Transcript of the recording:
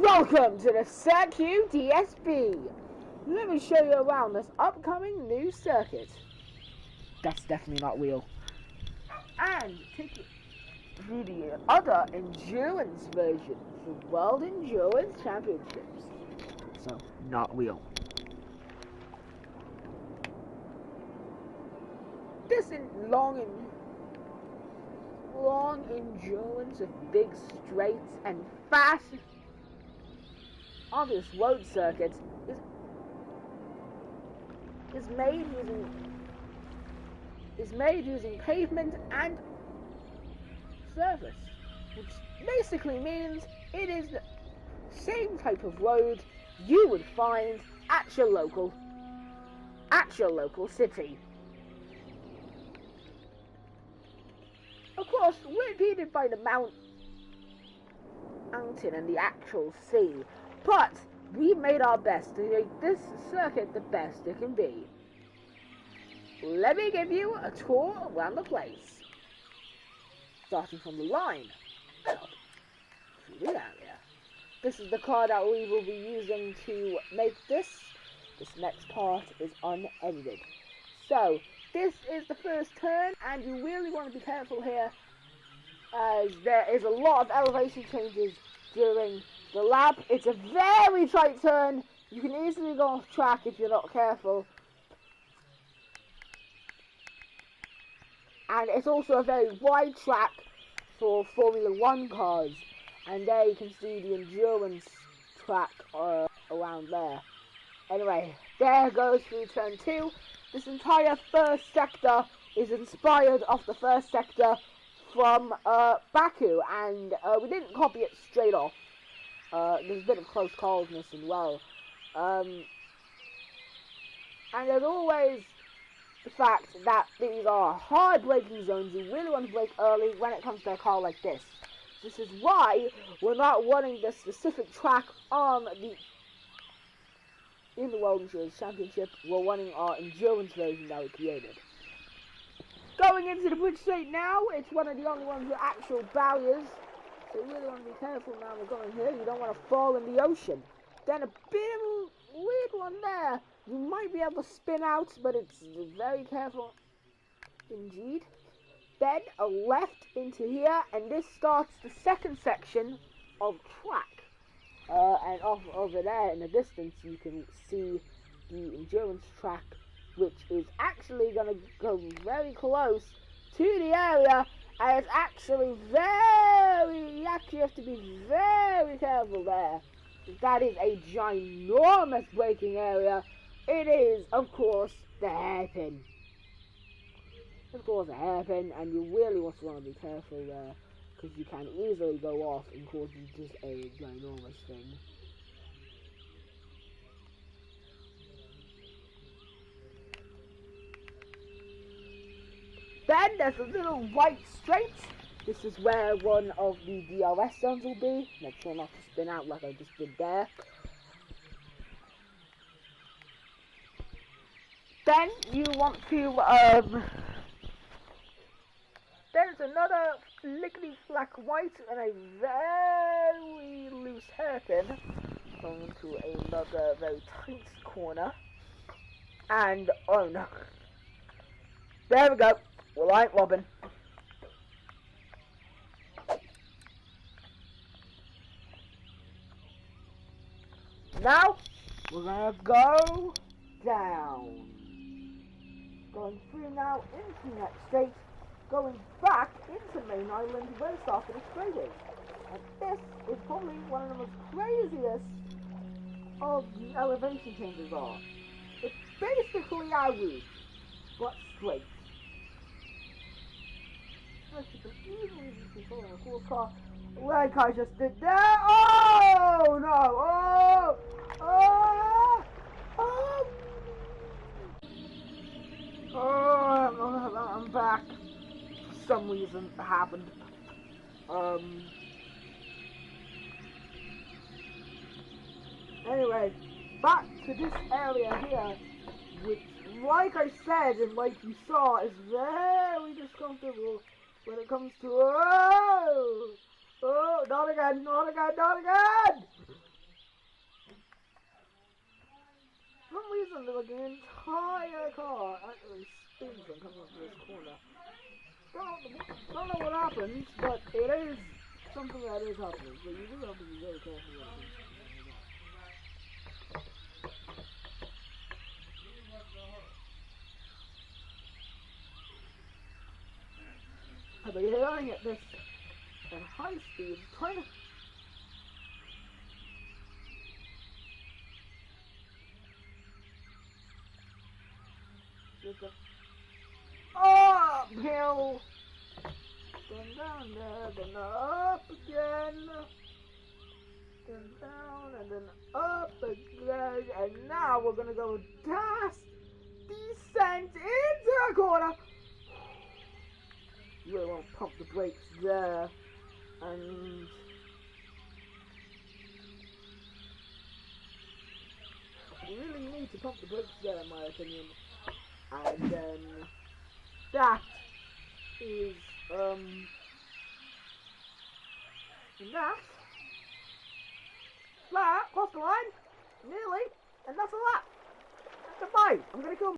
Welcome to the Circu DSB. Let me show you around this upcoming new circuit. That's definitely not real. And take you through the other endurance version for World Endurance Championships. So, not real. This long endurance of big straights and fast obvious road circuits is made using pavement and surface, which basically means it is the same type of road you would find at your local city. Of course, we're impeded by the mountain and the actual sea, but we made our best to make this circuit the best it can be. Let me give you a tour around the place. Starting from the line, through the area. This is the car that we will be using to make this. This next part is unedited. So, this is the first turn, and you really want to be careful here, as there is a lot of elevation changes during the lap. It's a very tight turn. You can easily go off track if you're not careful. And it's also a very wide track for Formula 1 cars. And there you can see the endurance track around there. Anyway, there goes through turn 2. This entire first sector is inspired off the first sector from Baku, and we didn't copy it straight off. There's a bit of close calledness as well. And there's always the fact that these are hard braking zones. You really want to brake early when it comes to a car like this. This is why we're not running this specific track in the World Endurance Championship. We're running our endurance version that we created. Going into the bridge straight now, it's one of the only ones with actual barriers. So you really want to be careful now we're going here. You don't want to fall in the ocean. Then a bit of a weird one there. You might be able to spin out, but it's very careful indeed. Then a left into here, and this starts the second section of track. And off over there in the distance, you can see the endurance track, which is actually going to go very close to the area. And it's actually you actually have to be very careful there. That is a ginormous braking area. It is, of course, the hairpin. Of course, a hairpin, and you really want to be careful there, because you can easily go off and cause just a ginormous thing. Then there's a little white straight. This is where one of the DRS zones will be. Make sure not to spin out like I just did there. Then you want to, there's another lickety flack white and a very loose hairpin going into another very tight corner. And, oh no. There we go. Well, I ain't wobbling. Now, we're gonna go down. Going through now into the next state, going back into Main Island where the start of the straight is. And this is probably one of the most craziest of the elevation changes are. It's basically our route, but straight. You can easily be controlling a cool car like I just did there. Oh no! Oh! Oh! Oh! Oh, I'm back. For some reason it happened. Anyway, back to this area here, which, like I said and like you saw, is very discomfortable when it comes to, oh, not again, not again, not again! For some reason, like an entire car actually spins and comes up to this corner. Don't know what happens, but it is something that is happening. So you do have to be very careful with it. But you're going at this at high speed, trying to. Just uphill, then down there, then up again, then down, and then up again, and now we're gonna go descent into a corner. You really want to pump the brakes there, and you really need to pump the brakes there, in my opinion. And then that is that cross the line, nearly, and that's a lap. Goodbye. I'm gonna kill.